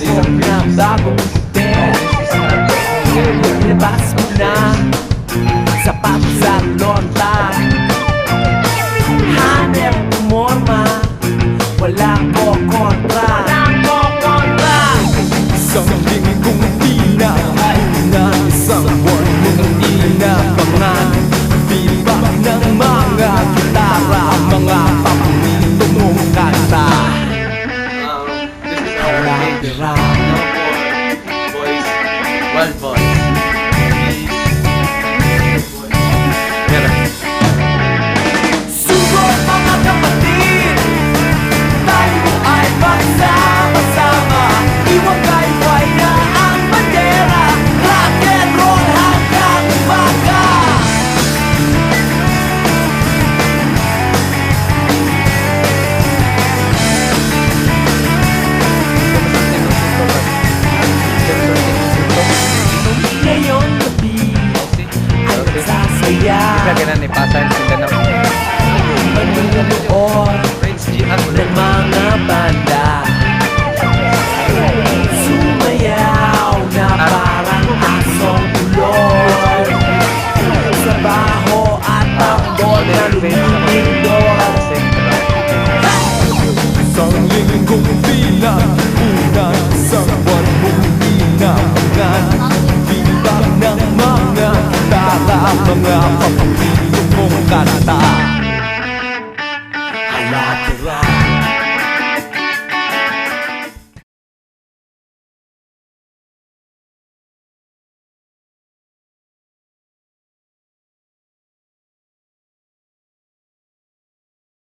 ko na bagong hotel. Labas mo na sapatos at lonta, hanep umorma, wala ko kontra. Isang linggong pinakauna, isang buwan mong inabangan. Feedback ng mga gitara, mga paborito mong kanta. Harap-harap Boys, one voice. Sugot mga kapatid, tayo ay magsama-sama. Iwagay-way na ang bandera, rock and roll hanggang umaga. Ngayong gabi ay nagsasaya, Kailangan ni Pasay sila ng manunood Prince Gian ng mga banda. Sumayaw na parang asong ulol, sa baho at tambol na lumilindol. Isang linggong pinakauna, isang buwan mong inabangan. Feedback ng mga gitara, mga paborito mong kanta.